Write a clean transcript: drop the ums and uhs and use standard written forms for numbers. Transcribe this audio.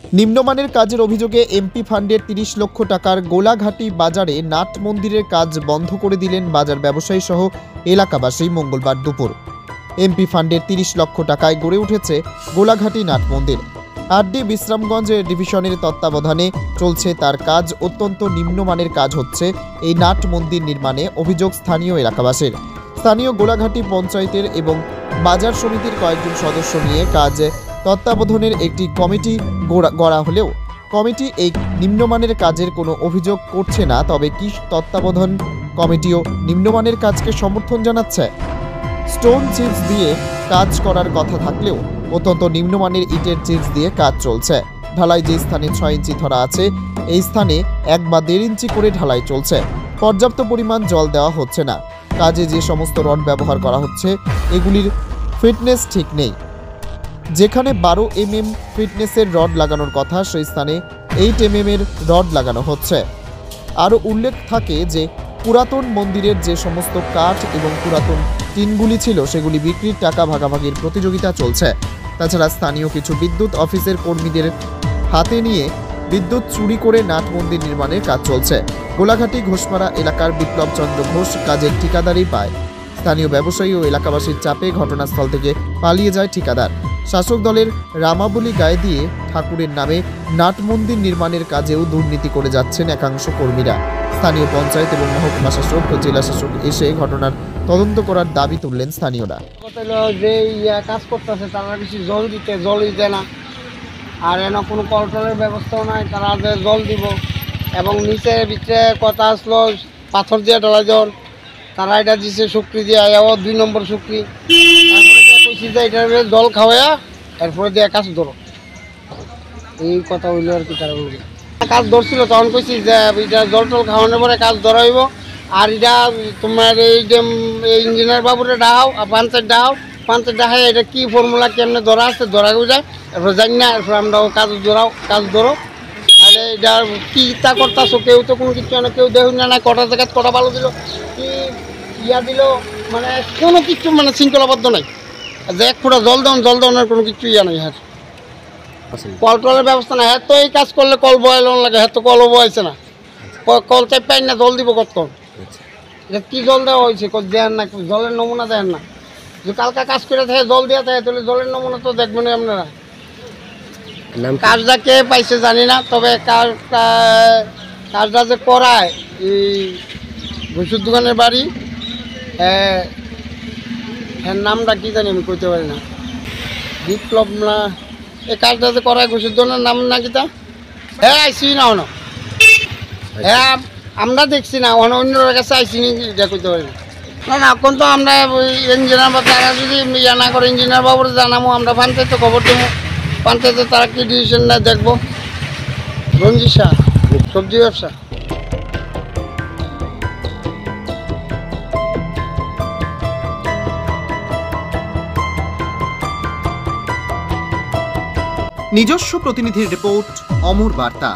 নিম্নমানের কাজের অভিযোগে এমপি ফান্ডের ৩০ লক্ষ টাকার গোলাঘাটি বাজারে নাট মন্দিরের কাজ বন্ধ করে দিলেন বাজার ব্যবসায়ী সহ এলাকাবাসী মঙ্গলবার দুপুর। এমপি ফান্ডের ৩০ লক্ষ টাকায় গড়ে উঠেছে গোলাঘাটি নাট মন্দির। আরডি বিশ্রামগঞ্জ ডিভিশনের তত্ত্বাবধানে চলছে তার কাজ। অত্যন্ত নিম্নমানের কাজ হচ্ছে এই নাট মন্দির নির্মাণে অভিযোগ স্থানীয় এলাকাবাসীর। স্থানীয় গোলাঘাটি পঞ্চায়েতের এবং বাজার সমিতির কয়েকজন সদস্য নিয়ে কাজ তত্ত্বাবধানের একটি কমিটি গড়া হলেও কমিটি এই নিম্নমানের কাজের কোনো অভিযোগ করছে না। তবে কি তত্ত্বাবধান কমিটিও নিম্নমানের কাজকে সমর্থন জানাচ্ছে? স্টোন চিপস দিয়ে কাজ করার কথা থাকলেও অত্যন্ত নিম্নমানের ইটের চিপস দিয়ে কাজ চলছে। ঢালাই যে স্থানে 6 ইঞ্চি ধরা আছে এই স্থানে 1 বা 1.5 ইঞ্চি করে ঢালাই চলছে। পর্যাপ্ত পরিমাণ জল দেওয়া হচ্ছে না। কাজে যে সমস্ত রড ব্যবহার করা হচ্ছে এগুলির ফিটনেস ঠিক নেই। যেখানে 12 mm ফিটনেসের রড লাগানোর কথা সেই স্থানে 8 mm এর রড লাগানো হচ্ছে। আরও উল্লেখ থাকে যে পুরাতন মন্দিরের যে সমস্ত কাঠ এবং পুরাতন টিনগুলি ছিল সেগুলি বিক্রির টাকা ভাগাভাগির প্রতিযোগিতা চলছে। তাছাড়া স্থানীয় কিছু বিদ্যুৎ অফিসের কর্মীদের হাতে নিয়ে বিদ্যুৎ চুরি করে নাট মন্দির নির্মাণের কাজ চলছে। গোলাঘাটি ঘোষমারা এলাকার বিপ্লব চন্দ্র ঘোষ কাজের ঠিকাদারি পায়। স্থানীয় ব্যবসায়ী ও এলাকাবাসীর চাপে ঘটনাস্থল থেকে পালিয়ে যায় ঠিকাদার। শাসক দলের রামাবলী গায়ে দিয়ে ঠাকুরের নামে নাট মন্দির নির্মাণের কাজেও দুর্নীতি করে যাচ্ছেন একাংশ কর্মীরা। স্থানীয় পঞ্চায়েত এবং মহকুমা শাসক ও জেলা শাসক এসে ঘটনার তদন্ত করার দাবি তুললেন স্থানীয়রা। যে কাজ করতেছে তারা বেশি জল দিতে না, আর এনে কোনো কলটলের ব্যবস্থাও নাই তারা যে জল দিব। এবং নিচের ভিতরে কথা আসলো পাথর দিয়ে ঢালা জল, তারা এটা দিচ্ছে শুক্রি দিয়ে, এও 2 নম্বর শুক্রি। তারপরে কইছি যে এটা জল খাওয়া এরপরে দিয়ে কাজ ধরো, এই কথা হইলো আর কি। তারা বলবে কাজ ধরছিল তখন কইছি যে এটা জল টল খাওয়ানোর পরে কাজ ধরাইব। আর এটা তোমার এই যে ইঞ্জিনিয়ার বাবুরে ডাহাও, পঞ্চায়েত ডাহাই এটা কি ফর্মুলা কেমনে ধরা আছে ধরা যায়, এরপর জানি না, এরপর আমরাও কাজ ধরো। তাহলে এটা কি ইচ্ছা করতেছো, কেউ তো কোনো কিছু না, কেউ দেখুন না কটা জায়গায় কটা ভালো দিল কি ইয়া দিল, মানে কোনো কিছু মানে শৃঙ্খলাবদ্ধ নাই। যে 1 ফুটা জল দেওয়ার কোনো কিছু ইয়া নাই। হ্যাঁ কল টলের ব্যবস্থা নাই। হ্যাঁ তো এই কাজ করলে কল বয়াল লাগে, হ্যাঁ তো কলও বয়াইছে না, কল চাই পাই না, জল দিব কতক্ষণ। কি জল দেওয়া হয়েছে দেন না, জলের নমুনা দেন না। যে কালকা কাজ করে থাকে জল দেওয়া থাকে তাহলে জলের নমুনা তো দেখবেন আপনারা। কাজটা কে পাইছে জানি না, তবে কাজটা যে করায় এই ঘুষুর দোকানের বাড়ি, হ্যাঁ নামটা কি জানি আমি কইতে পারি না, বিপ্লব না, এই কাজটা যে করায় ঘুষুর দোকানের নাম না কিতা, হ্যাঁ আইসি না হনো, হ্যাঁ আমরা দেখছি না, অন্যের কাছে আইসি নি এটা কইতে পারি না। না এখন তো আমরা ইঞ্জিনিয়ার বা তারা যদি ইয়া না করে ইঞ্জিনিয়ার বাবুরে জানাবো, আমরা পঞ্চায়েতে খবর দেবো, পঞ্চায়েতে তারা কি ডিসিশন নেয় দেখবো। রঞ্জিত শাহ, সবজি ব্যবসা। নিজস্ব প্রতিনিধির রিপোর্ট, অমর বার্তা।